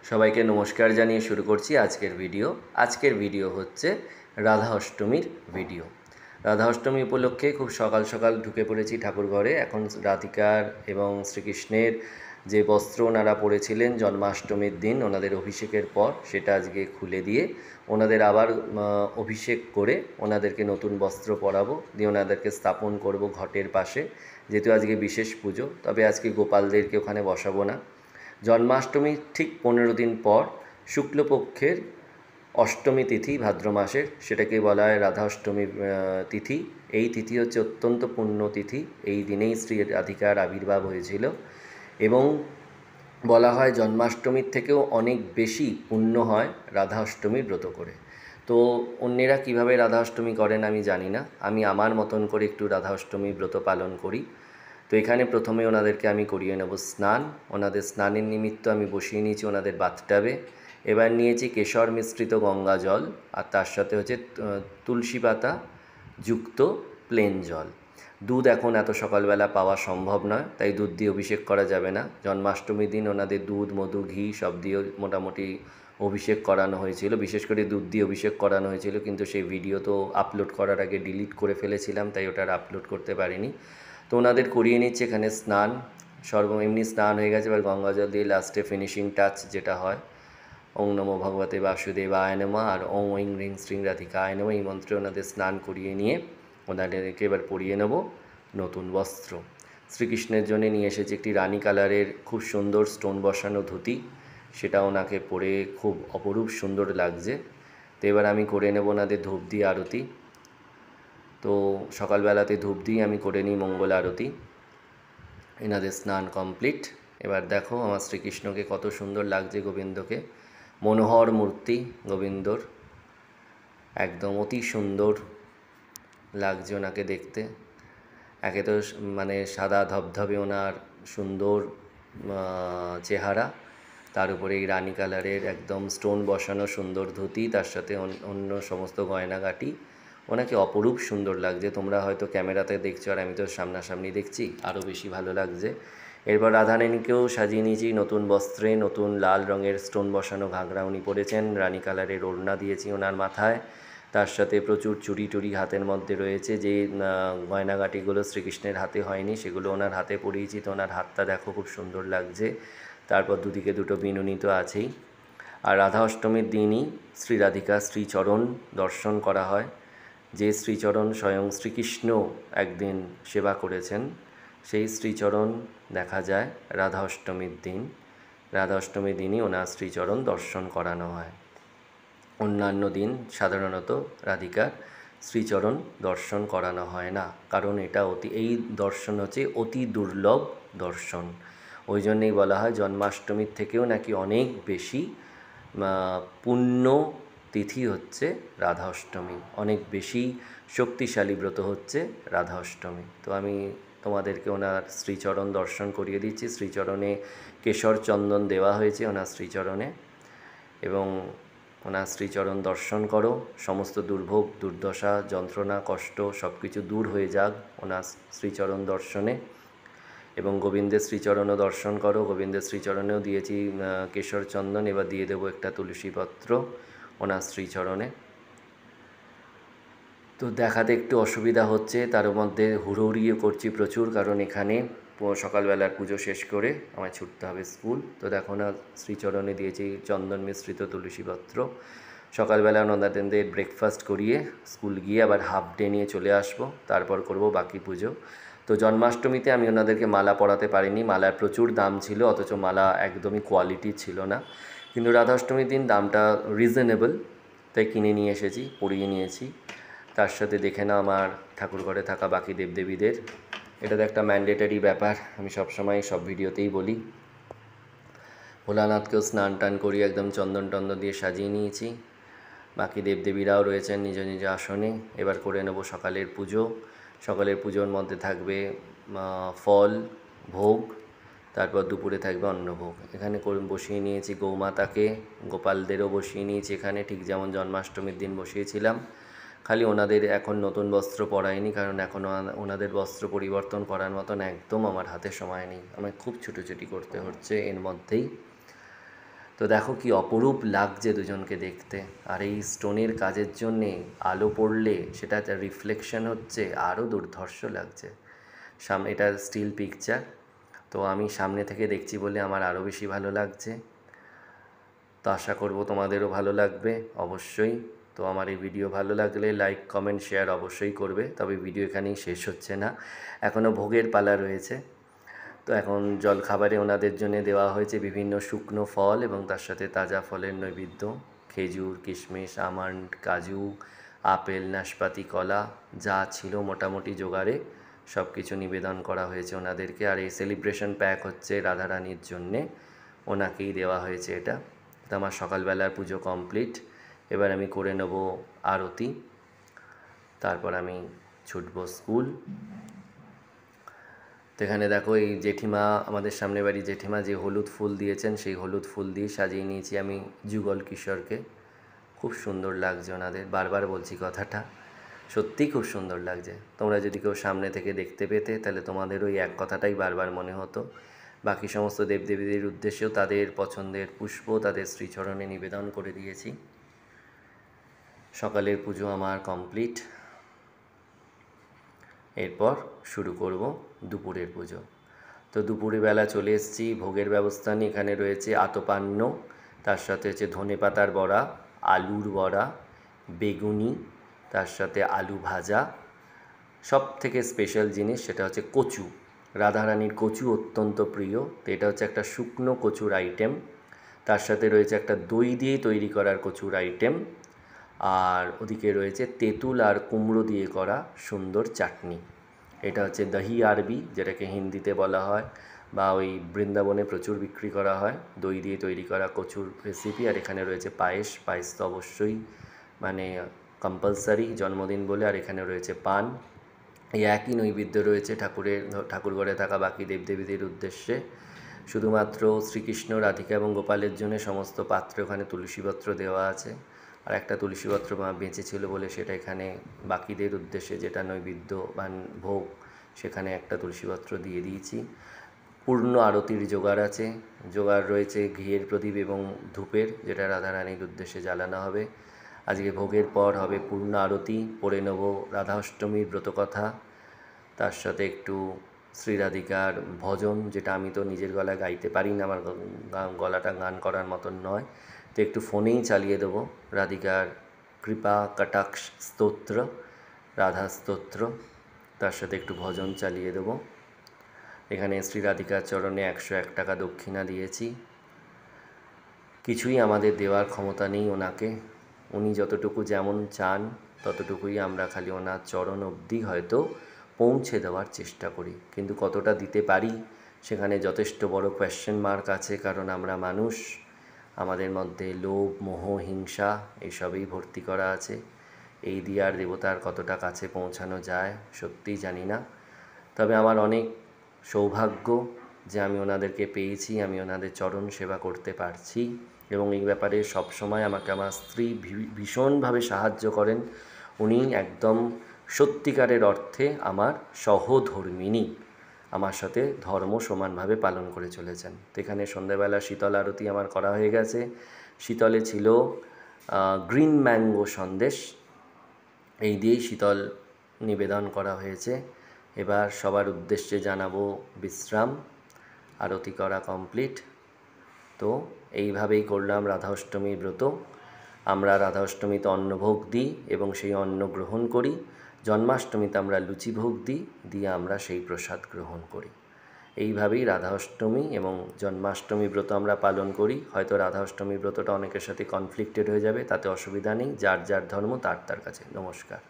সবাইকে নমস্কার জানিয়ে শুরু করছি আজকের ভিডিও হচ্ছে রাধা অষ্টমীর ভিডিও। রাধা অষ্টমী উপলক্ষে খুব সকাল সকাল ঢুকে পড়েছি ঠাকুর ঘরে। এখন রাধিকার এবং শ্রীকৃষ্ণের যে বস্ত্র ওনারা পরেছিলেন জন্মাষ্টমীর দিন ওনাদের অভিষেকের পর, সেটা আজকে খুলে দিয়ে ওনাদের আবার অভিষেক করে ওনাদেরকে নতুন বস্ত্র পরাবো, দিয়ে ওনাদেরকে স্থাপন করব ঘটের পাশে, যেহেতু আজকে বিশেষ পুজো। তবে আজকে গোপালদেরকে ওখানে বসাবো না। জন্মাষ্টমীর ঠিক 15 দিন পর শুক্লপক্ষের অষ্টমী তিথি ভাদ্র মাসের, সেটাকে বলা হয় রাধা অষ্টমী তিথি। এই তিথি হচ্ছে অত্যন্ত পুণ্য তিথি। এই দিনেই শ্রী রাধিকার আবির্ভাব হয়েছিল এবং বলা হয় জন্মাষ্টমীর থেকেও অনেক বেশি পুণ্য হয় রাধা অষ্টমীর ব্রত করে। তো অন্যেরা কীভাবে রাধা অষ্টমী করেন আমি জানি না, আমি আমার মতন করে একটু রাধা অষ্টমী ব্রত পালন করি। তো এখানে প্রথমে ওনাদেরকে আমি করিয়ে নেব স্নান। ওনাদের স্নানের নিমিত্ত আমি বসিয়ে নিয়েছি ওনাদের বাথটাবে। এবার নিয়েছি কেশর মিশ্রিত গঙ্গা জল, আর তার সাথে হচ্ছে তুলসী পাতা যুক্ত প্লেন জল। দুধ এখন এত সকালবেলা পাওয়া সম্ভব নয়, তাই দুধ দিয়ে অভিষেক করা যাবে না। জন্মাষ্টমীর দিন ওনাদের দুধ, মধু, ঘি সব দিয়ে মোটামুটি অভিষেক করানো হয়েছিল। বিশেষ করে দুধ দিয়ে অভিষেক করানো হয়েছিল, কিন্তু সেই ভিডিও তো আপলোড করার আগে ডিলিট করে ফেলেছিলাম, তাই ওটা আপলোড করতে পারিনি। তো ওনাদের করিয়ে নিচ্ছে এখানে স্নান। এমনি স্নান হয়ে গেছে, এবার গঙ্গা জল দিয়ে লাস্টে ফিনিশিং টাচ যেটা হয়, ওং নমো ভগবতে বাসুদেবায় নমঃ আর ওং ঐং হ্রিং শ্রীং রাধিকায় নমঃ, এই মন্ত্রে ওনাদের স্নান করিয়ে নিয়ে ওনাদেরকে এবার পরিয়ে নেব নতুন বস্ত্র। শ্রীকৃষ্ণের জন্য নিয়ে এসেছি একটি রানী কালারের খুব সুন্দর স্টোন বসানো ধুতি, সেটা ওনাকে পরে খুব অপরূপ সুন্দর লাগছে। তো এবার আমি করে নেব ওনাদের ধূপ দিয়ে আরতি। তো সকালবেলাতে ধূপ দিয়ে আমি করে নিই মঙ্গল আরতি। এনাদের স্নান কমপ্লিট। এবার দেখো আমার শ্রীকৃষ্ণকে কত সুন্দর লাগছে, গোবিন্দকে। মনোহর মূর্তি গোবিন্দর, একদম অতি সুন্দর লাগছে ওনাকে দেখতে। একে তো মানে সাদা ধবধবে ওনার সুন্দর চেহারা, তার উপরে এই রানী কালারের একদম স্টোন বসানো সুন্দর ধুতি, তার সাথে অন্য সমস্ত গয়নাগাটি, ওনাকে অপরূপ সুন্দর লাগছে। তোমরা হয়তো ক্যামেরাতে দেখছো, আর আমি তো সামনাসামনি দেখছি, আরও বেশি ভালো লাগছে। এরপর রাধারানীকেও সাজিয়ে নিয়েছি নতুন বস্ত্রে, নতুন লাল রঙের স্টোন বসানো ঘাগরা উনি পরেছেন, রানী কালারের ওড়না দিয়েছি ওনার মাথায়, তার সাথে প্রচুর চুড়ি টুড়ি হাতের মধ্যে রয়েছে। যে গয়নাগাটিগুলো শ্রীকৃষ্ণের হাতে হয়নি সেগুলো ওনার হাতে পরিয়েছি, তো ওনার হাতটা দেখো খুব সুন্দর লাগছে। তারপর দুদিকে দুটো বিনুনি তো আছেই। আর রাধা অষ্টমীর দিনই শ্রী রাধিকা শ্রীচরণ দর্শন করা হয়, যে শ্রীচরণ স্বয়ং শ্রীকৃষ্ণ একদিন সেবা করেছেন, সেই শ্রীচরণ দেখা যায় রাধা অষ্টমীর দিন। রাধা অষ্টমীর দিনই ওনার শ্রীচরণ দর্শন করানো হয়। অন্যান্য দিন সাধারণত রাধিকার শ্রীচরণ দর্শন করানো হয় না, কারণ এটা এই দর্শন হচ্ছে অতি দুর্লভ দর্শন। ওই জন্যেই বলা হয় জন্মাষ্টমীর থেকেও নাকি অনেক বেশি পুণ্য তিথি হচ্ছে রাধা অষ্টমী, অনেক বেশি শক্তিশালী ব্রত হচ্ছে রাধা অষ্টমী। তো আমি তোমাদেরকে ওনার শ্রীচরণ দর্শন করিয়ে দিচ্ছি। শ্রীচরণে কেশর চন্দন দেওয়া হয়েছে ওনার শ্রীচরণে, এবং ওনার শ্রীচরণ দর্শন করো। সমস্ত দুর্ভোগ, দুর্দশা, যন্ত্রণা, কষ্ট সব কিছু দূর হয়ে যাক ওনার শ্রীচরণ দর্শনে। এবং গোবিন্দের শ্রীচরণও দর্শন করো। গোবিন্দের শ্রীচরণেও দিয়েছি কেশর চন্দন, এবার দিয়ে দেবো একটা তুলসীপত্র ওনার শ্রীচরণে। তো দেখাতে একটু অসুবিধা হচ্ছে, তার মধ্যে হুড়োহুড়িও করছি প্রচুর, কারণ এখানে সকালবেলার পুজো শেষ করে আমায় ছুটতে হবে স্কুল। তো দেখো না শ্রীচরণে দিয়েছি চন্দন মিশ্রিত তুলসীপত্র। সকালবেলা ওনাদের ব্রেকফাস্ট করিয়ে স্কুল গিয়ে আবার হাফ ডে নিয়ে চলে আসবো, তারপর করব বাকি পুজো। তো জন্মাষ্টমীতে আমি ওনাদেরকে মালা পরাতে পারিনি, মালার প্রচুর দাম ছিল, অথচ মালা একদমই কোয়ালিটি ছিল না। কিন্তু রাধাষ্টমীর দিন দামটা রিজনেবল, তাই কিনে নিয়ে এসেছি, পরিয়ে নিয়েছি। তার সাথে দেখে না আমার ঠাকুরঘরে থাকা বাকি দেবদেবীদের, এটা তো একটা ম্যান্ডেটারি ব্যাপার, আমি সবসময় সব ভিডিওতেই বলি। ভোলানাথকেও স্নান টান করি, একদম চন্দন টন্দন দিয়ে সাজিয়ে নিয়েছি। বাকি দেবদেবীরাও রয়েছেন নিজ নিজ আসনে। এবার করে নেব সকালের পুজো। সকালের পুজোর মধ্যে থাকবে ফল ভোগ, তারপর দুপুরে থাকবে অন্নভোগ। এখানে বসিয়ে নিয়েছি গৌমাতাকে, গোপালদেরও বসিয়ে নিয়েছি এখানে, ঠিক যেমন জন্মাষ্টমীর দিন বসিয়েছিলাম। খালি ওনাদের এখন নতুন বস্ত্র পরাইনি, কারণ এখনও ওনাদের বস্ত্র পরিবর্তন করার মতন একদম আমার হাতে সময় নেই, আমায় খুব ছুটোছুটি করতে হচ্ছে এর মধ্যেই। তো দেখো কি অপরূপ লাগছে দুজনকে দেখতে। আর এই স্টোনের কাজের জন্যে আলো পড়লে সেটা রিফ্লেকশন হচ্ছে, আরও দুর্ধর্ষ লাগছে। সামনে এটা স্টিল পিকচার, তো আমি সামনে থেকে দেখছি বলে আমার আরও বেশি ভালো লাগছে। তো আশা করব তোমাদেরও ভালো লাগবে অবশ্যই। তো আমার এই ভিডিও ভালো লাগলে লাইক কমেন্ট শেয়ার অবশ্যই করবে। তবে ভিডিও এখানেই শেষ হচ্ছে না, এখনও ভোগের পালা রয়েছে। তো এখন জলখাবারে ওনাদের জন্য দেওয়া হয়েছে বিভিন্ন শুকনো ফল এবং তার সাথে তাজা ফলের নৈবেদ্য, খেজুর, কিশমিশ, আমন্ড, কাজু, আপেল, নাশপাতি, কলা, যা ছিল মোটামুটি জোগাড়ে সব কিছু নিবেদন করা হয়েছে ওনাদেরকে। আর এই সেলিব্রেশন প্যাক হচ্ছে রাধারানীর জন্যে, ওনাকেই দেওয়া হয়েছে এটা। তো আমার সকালবেলার পুজো কমপ্লিট, এবার আমি করে নেব আরতি, তারপর আমি ছুটব স্কুল। তো এখানে দেখো এই জেঠিমা, আমাদের সামনে বাড়ি জেঠিমা যে হলুদ ফুল দিয়েছেন, সেই হলুদ ফুল দিয়ে সাজিয়ে নিয়েছি আমি যুগল কিশোরকে। খুব সুন্দর লাগছে ওনাদের, বারবার বলছি কথাটা, সত্যিই খুব সুন্দর লাগছে। তোমরা যদি কেউ সামনে থেকে দেখতে পেতে তাহলে তোমাদের ওই এক কথাটাই বারবার মনে হতো। বাকি সমস্ত দেবদেবীদের উদ্দেশ্যেও তাদের পছন্দের পুষ্প তাদের শ্রীচরণে নিবেদন করে দিয়েছি। সকালের পুজো আমার কমপ্লিট, এরপর শুরু করব দুপুরের পুজো। তো দুপুরে বেলা চলে এসেছি, ভোগের ব্যবস্থা নিয়ে এখানে রয়েছে আতপান্ন, তার সাথে হচ্ছে ধনেপাতার বড়া, আলুর বড়া, বেগুনি, তার সাথে আলু ভাজা, সব থেকে স্পেশাল জিনিস সেটা হচ্ছে কচু। রাধারানীর কচু অত্যন্ত প্রিয়, তো এটা হচ্ছে একটা শুকনো কচুর আইটেম। তার সাথে রয়েছে একটা দই দিয়ে তৈরি করার কচুর আইটেম, আর ওদিকে রয়েছে তেঁতুল আর কুমড়ো দিয়ে করা সুন্দর চাটনি। এটা হচ্ছে দহি আরবি, যেটাকে হিন্দিতে বলা হয়, বা ওই বৃন্দাবনে প্রচুর বিক্রি করা হয়, দই দিয়ে তৈরি করা কচুর রেসিপি। আর এখানে রয়েছে পায়েস, পায়েস তো অবশ্যই মানে কম্পালসারি জন্মদিন বলে। আর এখানে রয়েছে পান। এই একই নৈবেদ্য রয়েছে ঠাকুরঘরে থাকা বাকি দেবদেবীদের উদ্দেশ্যে। শুধুমাত্র শ্রীকৃষ্ণ, রাধিকা এবং গোপালের জন্য সমস্ত পাত্রে ওখানে তুলসীপত্র দেওয়া আছে। আর একটা তুলসীপত্র বেঁচে ছিল বলে সেটা এখানে বাকিদের উদ্দেশ্যে, যেটা নৈবেদ্য বা ভোগ, সেখানে একটা তুলসীপত্র দিয়ে দিয়েছি। পূর্ণ আরতির জোগাড় আছে, জোগাড় রয়েছে ঘিয়ের প্রদীপ এবং ধূপের, যেটা রাধারানীর উদ্দেশ্যে জ্বালানো হবে। আজকে ভোগের পর হবে পূর্ণ আরতি, পড়ে নেব রাধা অষ্টমীর ব্রতকথা, তার সাথে একটু শ্রীরাধিকার ভজন, যেটা আমি তো নিজের গলায় গাইতে পারি না, আমার গলাটা গান করার মতন নয়, তো একটু ফোনেই চালিয়ে দেবো রাধিকার কৃপা কটাক্ষ স্তোত্র, রাধা স্তোত্র, তার সাথে একটু ভজন চালিয়ে দেবো। এখানে শ্রীরাধিকার চরণে 101 টাকা দক্ষিণা দিয়েছি। কিছুই আমাদের দেওয়ার ক্ষমতা নেই ওনাকে, উনি যতটুকু যেমন চান ততটুকুই আমরা খালি ওনার চরণ অবধি হয়তো পৌঁছে দেওয়ার চেষ্টা করি, কিন্তু কতটা দিতে পারি সেখানে যথেষ্ট বড় কোয়েশ্চেন মার্ক আছে। কারণ আমরা মানুষ, আমাদের মধ্যে লোভ, মোহ, হিংসা এইসবই ভর্তি করা আছে। এই দিয়ে আর দেবতার কতটা কাছে পৌঁছানো যায় সত্যিই জানি না। তবে আমার অনেক সৌভাগ্য যে আমি ওনাদেরকে পেয়েছি, আমি ওনাদের চরণ সেবা করতে পারছি, এবং এই ব্যাপারে সবসময় আমাকে আমার স্ত্রী ভীষণভাবে সাহায্য করেন। উনি একদম সত্যিকারের অর্থে আমার সহধর্মিণী, আমার সাথে ধর্ম সমানভাবে পালন করে চলেছেন। তো এখানে সন্ধ্যাবেলা শীতল আরতি আমার করা হয়ে গেছে। শীতলে ছিল গ্রিন ম্যাঙ্গো সন্দেশ, এই দিয়েই শীতল নিবেদন করা হয়েছে। এবার সবার উদ্দেশ্যে জানাবো বিশ্রাম, আরতি করা কমপ্লিট। তো এইভাবেই করলাম রাধা অষ্টমীর ব্রত। আমরা রাধা অষ্টমীতে অন্নভোগ দিই এবং সেই অন্ন গ্রহণ করি। জন্মাষ্টমীতে আমরা লুচি ভোগ দিই, দিয়ে আমরা সেই প্রসাদ গ্রহণ করি। এইভাবেই রাধা অষ্টমী এবং জন্মাষ্টমী ব্রত আমরা পালন করি। হয়তো রাধা অষ্টমী ব্রতটা অনেকের সাথে কনফ্লিক্টেড হয়ে যাবে, তাতে অসুবিধা নেই, যার যার ধর্ম তার তার কাছে। নমস্কার।